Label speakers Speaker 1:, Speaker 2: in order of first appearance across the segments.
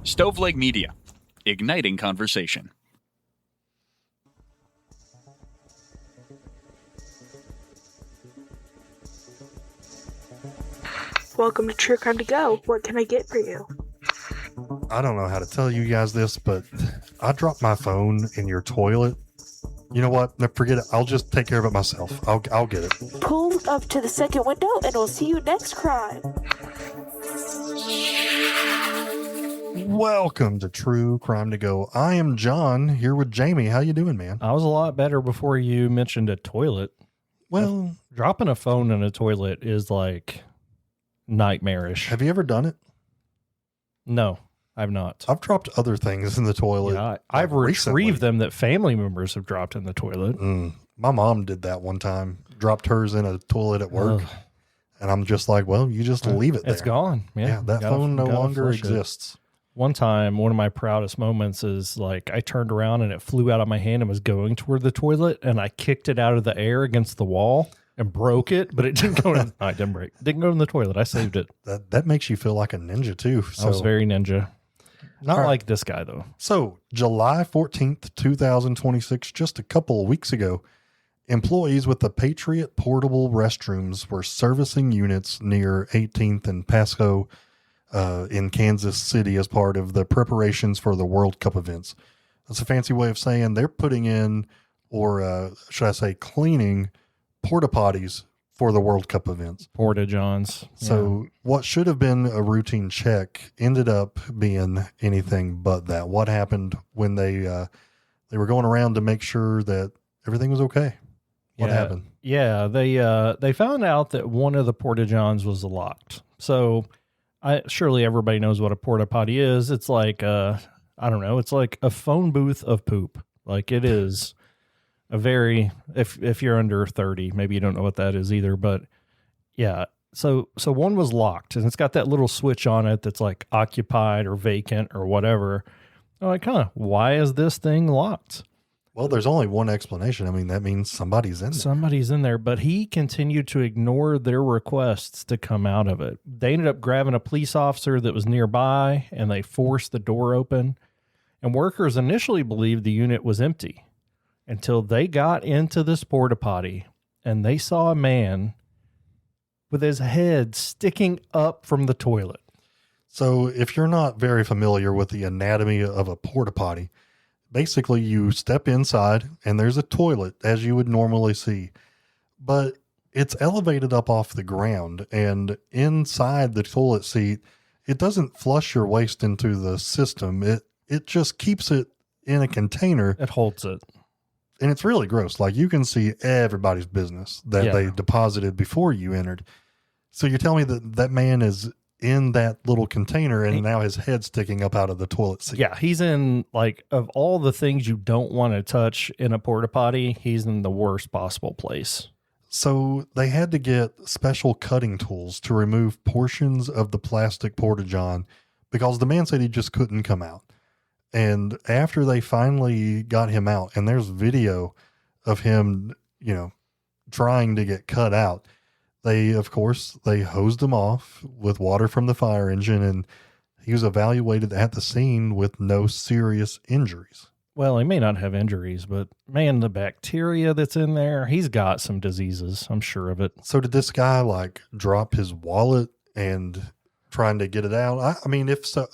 Speaker 1: Stoveleg Media, igniting conversation.
Speaker 2: Welcome to True Crime to Go. What can I get for you?
Speaker 3: I don't know how to tell you guys this, but I dropped my phone in your toilet. You know what? No, forget it. I'll just take care of it myself. I'll get it.
Speaker 2: Pull up to the second window and we'll see you next crime.
Speaker 3: Welcome to True Crime to Go. I am John, here with Jamie. How you doing, man?
Speaker 4: I was a lot better before you mentioned a toilet.
Speaker 3: Well,
Speaker 4: Dropping a phone in a toilet is like nightmarish.
Speaker 3: have you ever done it?
Speaker 4: No, I've not.
Speaker 3: I've dropped other things in the toilet.
Speaker 4: Yeah, I've
Speaker 3: recently.
Speaker 4: retrieved them that family members have dropped in the toilet.
Speaker 3: My mom did that one time. Dropped hers in a toilet at work.
Speaker 4: Ugh.
Speaker 3: And I'm just like, well, you just leave it there.
Speaker 4: It's gone. Yeah,
Speaker 3: that phone no longer exists.
Speaker 4: One time, one of my proudest moments is like I turned around and it flew out of my hand and was going toward the toilet, and I kicked it out of the air against the wall and broke it, but it didn't go in. No, it didn't break. Didn't go in the toilet. I saved it.
Speaker 3: That makes you feel like a ninja too.
Speaker 4: I was very ninja. Not
Speaker 3: All right.
Speaker 4: like this guy though.
Speaker 3: So July 14th, 2026, just a couple of weeks ago, employees with the Patriot portable restrooms were servicing units near 18th and Pasco in Kansas City as part of the preparations for the World Cup events. That's a fancy way of saying they're putting in, or should I say cleaning, porta potties for the World Cup events.
Speaker 4: Porta Johns.
Speaker 3: So what should have been a routine check ended up being anything but that. What happened when they were going around to make sure that everything was okay? What happened?
Speaker 4: Yeah, they found out that one of the porta johns was locked. So surely everybody knows what a porta potty is. It's like I don't know, it's like a phone booth of poop. Like it is a very, if you're under 30, maybe you don't know what that is either, but yeah. So one was locked and it's got that little switch on it that's like occupied or vacant or whatever. I'm like, why is this thing locked?
Speaker 3: Well, there's only one explanation. I mean, that means somebody's in there.
Speaker 4: Somebody's in there, but he continued to ignore their requests to come out of it. They ended up grabbing a police officer that was nearby and they forced the door open. And workers initially believed the unit was empty until they got into this porta potty and they saw a man with his head sticking up from the toilet.
Speaker 3: So if you're not very familiar with the anatomy of a porta potty, basically you step inside and there's a toilet as you would normally see, but it's elevated up off the ground, and inside the toilet seat, it doesn't flush your waste into the system. It just keeps it in a container.
Speaker 4: It holds it.
Speaker 3: And it's really gross. Like you can see everybody's business that they deposited before you entered. So you're telling me that man is in that little container and now his head's sticking up out of the toilet seat.
Speaker 4: Yeah, he's in, like, of all the things you don't want to touch in a porta potty, he's in the worst possible place.
Speaker 3: So they had to get special cutting tools to remove portions of the plastic porta john because the man said he just couldn't come out. And after they finally got him out, and there's video of him, trying to get cut out, they hosed him off with water from the fire engine, and he was evaluated at the scene with no serious injuries.
Speaker 4: Well, he may not have injuries, but man, the bacteria that's in there, he's got some diseases. I'm sure of it.
Speaker 3: So did this guy drop his wallet and trying to get it out? I mean, if so,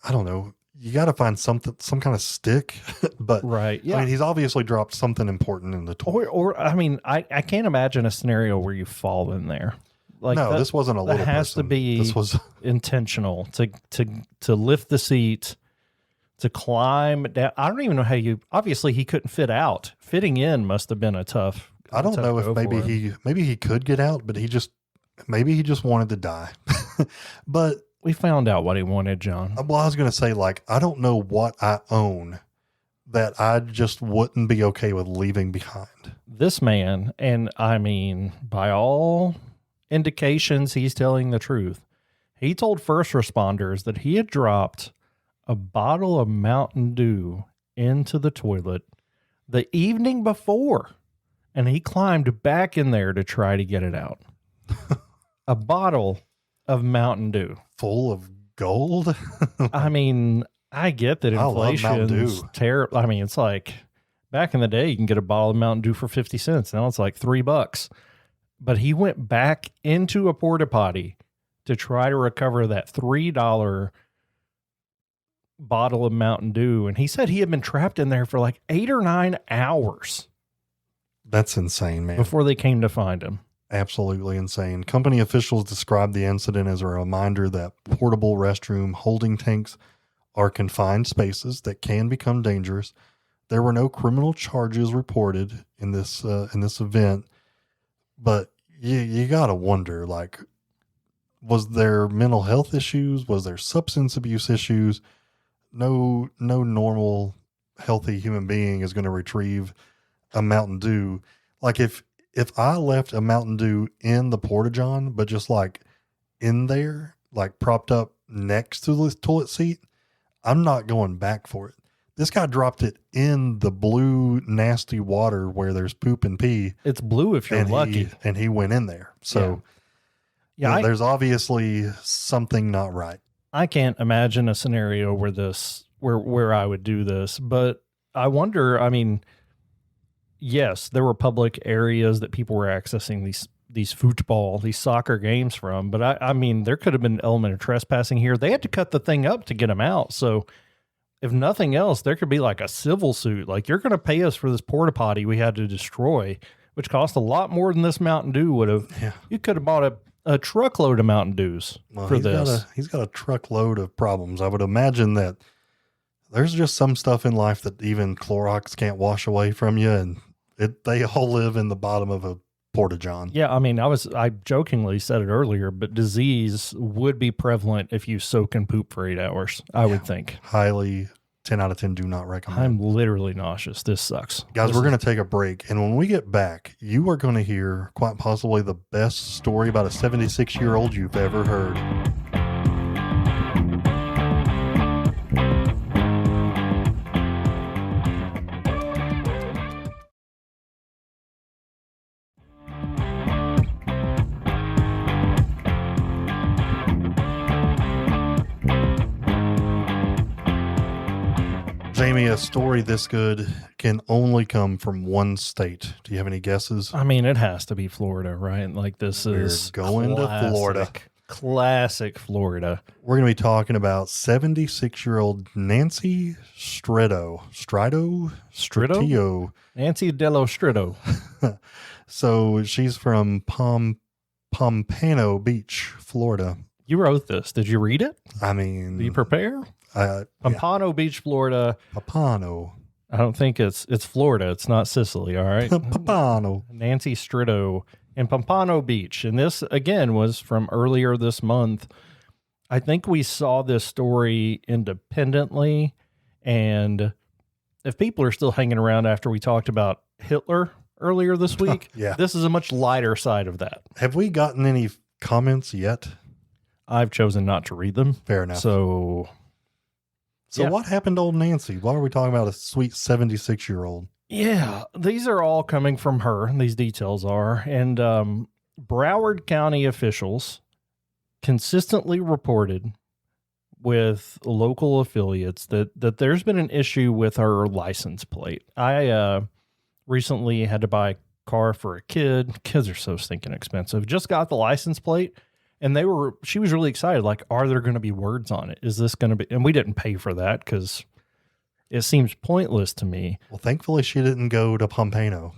Speaker 3: I don't know. You got to find some kind of stick, but
Speaker 4: right. Yeah.
Speaker 3: I mean, he's obviously dropped something important in the toilet.
Speaker 4: Or I mean, I can't imagine a scenario where you fall in there. Like
Speaker 3: no, this wasn't a little person.
Speaker 4: That has to be
Speaker 3: this was
Speaker 4: intentional to lift the seat, to climb down. I don't even know how obviously he couldn't fit out. Fitting in must have been a tough.
Speaker 3: I don't know if maybe he could get out, but he just wanted to die. But
Speaker 4: we found out what he wanted, John.
Speaker 3: Well, I was going to say, I don't know what I own that I just wouldn't be okay with leaving behind.
Speaker 4: This man, and I mean, by all indications, he's telling the truth. He told first responders that he had dropped a bottle of Mountain Dew into the toilet the evening before, and he climbed back in there to try to get it out. A bottle of Mountain Dew.
Speaker 3: Full of gold.
Speaker 4: I mean, I get that
Speaker 3: I love Mountain
Speaker 4: inflation's
Speaker 3: Dew.
Speaker 4: terrible. I mean, it's like back in the day, you can get a bottle of Mountain Dew for 50 cents. Now it's like $3. But he went back into a porta potty to try to recover that $3 bottle of Mountain Dew. And he said he had been trapped in there for like 8 or 9 hours
Speaker 3: That's insane, man.
Speaker 4: before they came to find him.
Speaker 3: Absolutely insane. Company officials described the incident as a reminder that portable restroom holding tanks are confined spaces that can become dangerous. There were no criminal charges reported in this event, but you gotta wonder, like, was there mental health issues? Was there substance abuse issues? No normal, healthy human being is going to retrieve a Mountain Dew. Like if I left a Mountain Dew in the Porta-John, but just like in there, like propped up next to the toilet seat, I'm not going back for it. This guy dropped it in the blue, nasty water where there's poop and pee.
Speaker 4: It's blue if you're lucky.
Speaker 3: And he went in there. So
Speaker 4: Yeah,
Speaker 3: there's obviously something not right.
Speaker 4: I can't imagine a scenario where I would do this, but I wonder, I mean, yes, there were public areas that people were accessing these football, these soccer games from, but I mean, there could have been an element of trespassing here. They had to cut the thing up to get them out. So if nothing else, there could be like a civil suit. Like, you're going to pay us for this porta potty we had to destroy, which cost a lot more than this Mountain Dew would have.
Speaker 3: Yeah.
Speaker 4: You could have bought a truckload of Mountain Dews for this.
Speaker 3: He's got a truckload of problems. I would imagine that there's just some stuff in life that even Clorox can't wash away from you, and they all live in the bottom of a Porta-John.
Speaker 4: Yeah, I mean, I jokingly said it earlier, but disease would be prevalent if you soak and poop for 8 hours, I would think.
Speaker 3: Highly 10 out of 10 do not recommend.
Speaker 4: I'm literally nauseous. This sucks.
Speaker 3: Guys, we're going to take a break. And when we get back, you are going to hear quite possibly the best story about a 76-year-old you've ever heard. Jamie, a story this good can only come from one state. Do you have any guesses?
Speaker 4: I mean, it has to be Florida, right? Like, this is
Speaker 3: going to Florida.
Speaker 4: Classic Florida.
Speaker 3: We're going to be talking about 76-year-old Nancy Stritto.
Speaker 4: Nancy Dello Stritto.
Speaker 3: So she's from Pompano Beach, Florida.
Speaker 4: You wrote this. Did you read it?
Speaker 3: I mean,
Speaker 4: Do you prepare?
Speaker 3: Yeah.
Speaker 4: Pompano Beach, Florida.
Speaker 3: Pompano.
Speaker 4: I don't think it's Florida. It's not Sicily, all right?
Speaker 3: Pompano.
Speaker 4: Nancy Stritto in Pompano Beach. And this, again, was from earlier this month. I think we saw this story independently. And if people are still hanging around after we talked about Hitler earlier this week, this is a much lighter side of that.
Speaker 3: Have we gotten any comments yet?
Speaker 4: I've chosen not to read them.
Speaker 3: Fair enough.
Speaker 4: So
Speaker 3: what happened to old Nancy? Why are we talking about a sweet 76-year-old?
Speaker 4: Yeah, these are all coming from her. These details are. And Broward County officials consistently reported with local affiliates that there's been an issue with her license plate. I recently had to buy a car for a kid. Kids are so stinking expensive. Just got the license plate. And she was really excited. Like, are there going to be words on it? Is this going to be, and we didn't pay for that because it seems pointless to me.
Speaker 3: Well, thankfully she didn't go to Pompano.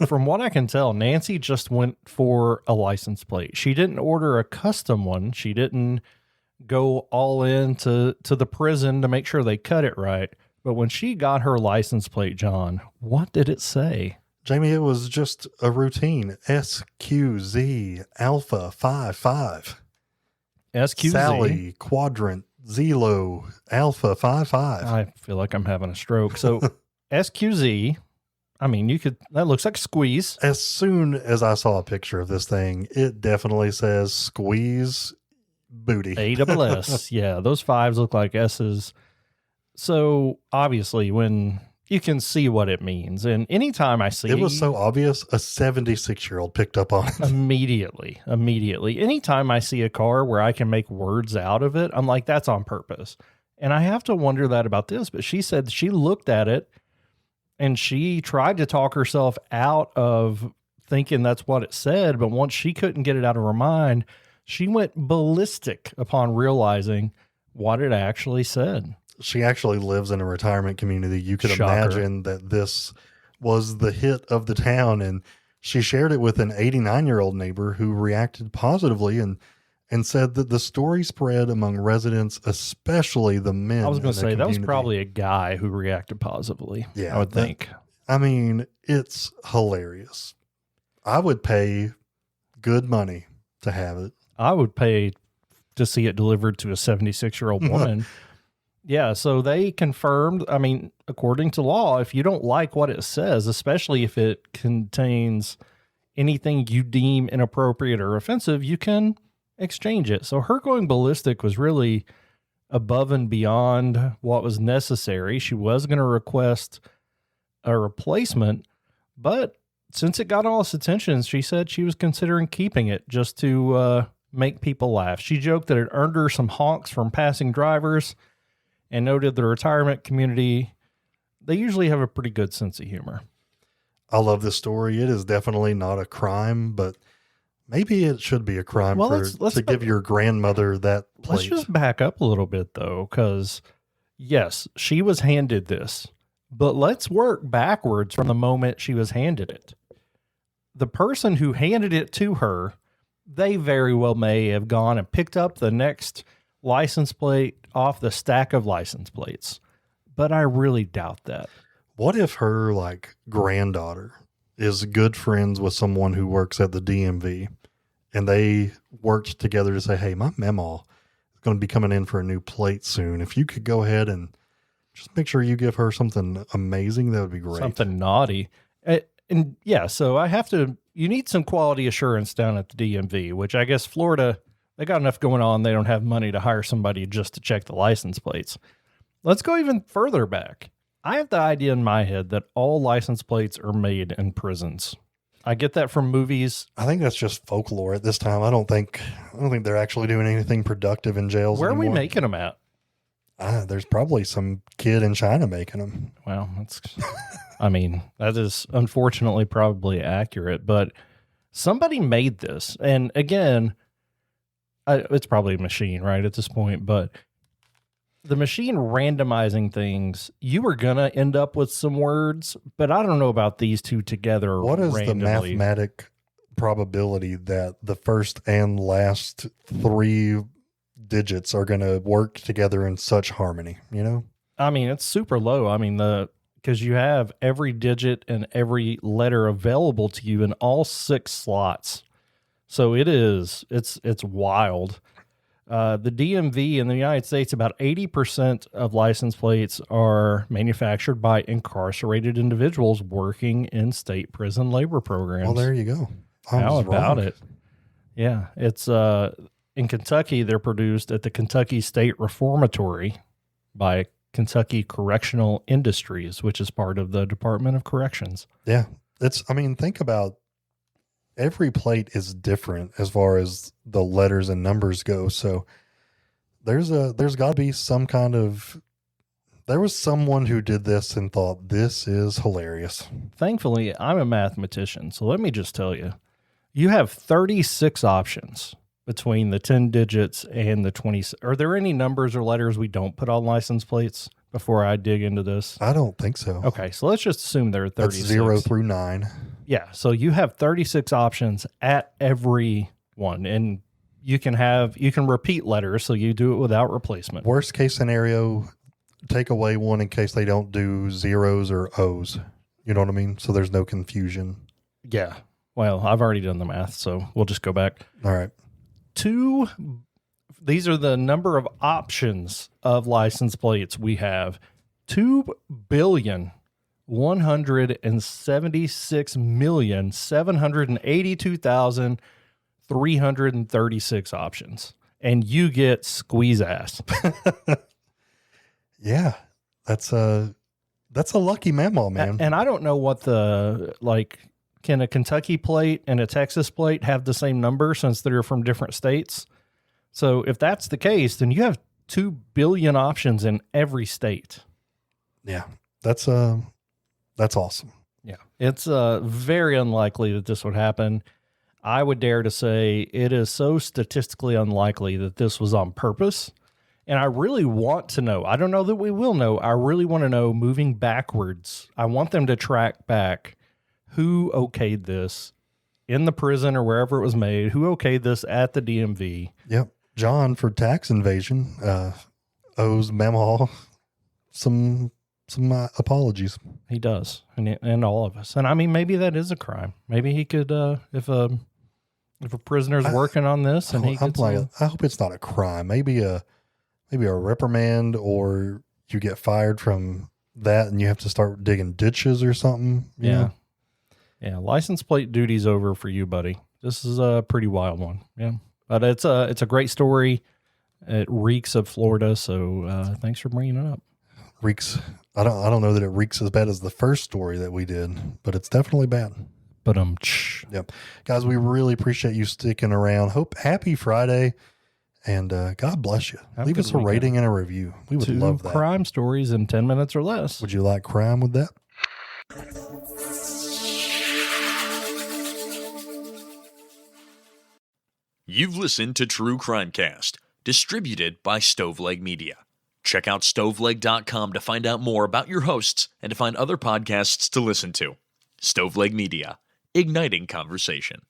Speaker 4: From what I can tell, Nancy just went for a license plate. She didn't order a custom one. She didn't go all in to the prison to make sure they cut it right. But when she got her license plate, John, what did it say?
Speaker 3: Jamie, it was just a routine. SQZ Alpha 55.
Speaker 4: SQZ.
Speaker 3: Sally Quadrant Zelo Alpha 55.
Speaker 4: I feel like I'm having a stroke. So SQZ, I mean, that looks like squeeze.
Speaker 3: As soon as I saw a picture of this thing, it definitely says squeeze booty.
Speaker 4: ASS. Yeah, those fives look like S's. So obviously when you can see what it means. And anytime I see
Speaker 3: It was so obvious, a 76-year-old picked up on it.
Speaker 4: immediately. Anytime I see a car where I can make words out of it, I'm like, that's on purpose. And I have to wonder that about this. But she said she looked at it and she tried to talk herself out of thinking that's what it said. But once she couldn't get it out of her mind, she went ballistic upon realizing what it actually said.
Speaker 3: She actually lives in a retirement community. You could imagine that this was the hit of the town, and she shared it with an 89-year-old neighbor who reacted positively and said that the story spread among residents, especially the men.
Speaker 4: I was going to say, that was
Speaker 3: community.
Speaker 4: probably a guy who reacted positively.
Speaker 3: Yeah,
Speaker 4: I would think.
Speaker 3: I mean, it's hilarious. I would pay good money to have it.
Speaker 4: I would pay to see it delivered to a 76-year-old woman. Yeah, so they confirmed, I mean, according to law, if you don't like what it says, especially if it contains anything you deem inappropriate or offensive, you can exchange it. So her going ballistic was really above and beyond what was necessary. She was going to request a replacement, but since it got all this attention, she said she was considering keeping it just to make people laugh. She joked that it earned her some honks from passing drivers, and noted the retirement community, they usually have a pretty good sense of humor.
Speaker 3: I love this story. It is definitely not a crime, but maybe it should be a crime to give your grandmother that plate.
Speaker 4: Let's just back up a little bit, though, because, yes, she was handed this, but let's work backwards from the moment she was handed it. The person who handed it to her, they very well may have gone and picked up the next license plate off the stack of license plates, but I really doubt that.
Speaker 3: What if her granddaughter is good friends with someone who works at the DMV, and they worked together to say, hey, my memaw is going to be coming in for a new plate soon. If you could go ahead and just make sure you give her something amazing, that would be great.
Speaker 4: Something naughty. And yeah, so you need some quality assurance down at the DMV, which I guess Florida, they got enough going on. They don't have money to hire somebody just to check the license plates. Let's go even further back. I have the idea in my head that all license plates are made in prisons. I get that from movies.
Speaker 3: I think that's just folklore at this time. I don't think they're actually doing anything productive in jails.
Speaker 4: Where
Speaker 3: anymore.
Speaker 4: are we making them at?
Speaker 3: There's probably some kid in China making them.
Speaker 4: Well, I mean, that is unfortunately probably accurate, but somebody made this. And again, it's probably a machine, right, at this point, but the machine randomizing things, you are going to end up with some words, but I don't know about these two together.
Speaker 3: What is
Speaker 4: randomly.
Speaker 3: the mathematic probability that the first and last three digits are going to work together in such harmony, you know?
Speaker 4: I mean, it's super low. I mean, because you have every digit and every letter available to you in all 6 slots. So it's wild. The DMV in the United States, about 80% of license plates are manufactured by incarcerated individuals working in state prison labor programs.
Speaker 3: Well, there you go.
Speaker 4: How about it? Yeah, it's in Kentucky. They're produced at the Kentucky State Reformatory by Kentucky Correctional Industries, which is part of the Department of Corrections.
Speaker 3: Yeah, think about every plate is different as far as the letters and numbers go. So there's got to be there was someone who did this and thought this is hilarious.
Speaker 4: Thankfully, I'm a mathematician, so let me just tell you, you have 36 options between the 10 digits and the 20. Are there any numbers or letters we don't put on license plates before I dig into this?
Speaker 3: I don't think so.
Speaker 4: Okay, so let's just assume there are 36.
Speaker 3: That's 0 through 9.
Speaker 4: Yeah, so you have 36 options at every one, and you can repeat letters, so you do it without replacement.
Speaker 3: Worst case scenario, take away one in case they don't do zeros or O's. You know what I mean? So there's no confusion.
Speaker 4: Yeah. Well, I've already done the math, so we'll just go back.
Speaker 3: All right.
Speaker 4: These are the number of options of license plates we have. 2,176,782,336 options. And you get squeeze ass.
Speaker 3: Yeah. That's That's a lucky mamaw, man.
Speaker 4: And I don't know what can a Kentucky plate and a Texas plate have the same number since they're from different states? So if that's the case, then you have 2 billion options in every state.
Speaker 3: Yeah, that's awesome.
Speaker 4: Yeah, it's very unlikely that this would happen. I would dare to say it is so statistically unlikely that this was on purpose. And I really want to know. I don't know that we will know. I really want to know, moving backwards. I want them to track back who okayed this in the prison or wherever it was made, who okayed this at the DMV.
Speaker 3: Yep. John, for tax invasion, owes Mamaw some apologies.
Speaker 4: He does, and all of us. And I mean, maybe that is a crime. Maybe he could, if a prisoner's working on this, and I
Speaker 3: hope it's not a crime. Maybe a reprimand, or you get fired from that, and you have to start digging ditches or something. You know?
Speaker 4: Yeah. License plate duty's over for you, buddy. This is a pretty wild one. Yeah, but it's a great story. It reeks of Florida, so thanks for bringing it up.
Speaker 3: Reeks. I don't know that it reeks as bad as the first story that we did, but it's definitely bad.
Speaker 4: But
Speaker 3: Yep, guys, we really appreciate you sticking around. Happy Friday, and God bless you. Leave us a rating and a review. We would love that.
Speaker 4: Crime stories in 10 minutes or less.
Speaker 3: Would you like crime with that?
Speaker 1: You've listened to True Crimecast, distributed by Stoveleg Media. Check out stoveleg.com to find out more about your hosts and to find other podcasts to listen to. Stoveleg Media, igniting conversation.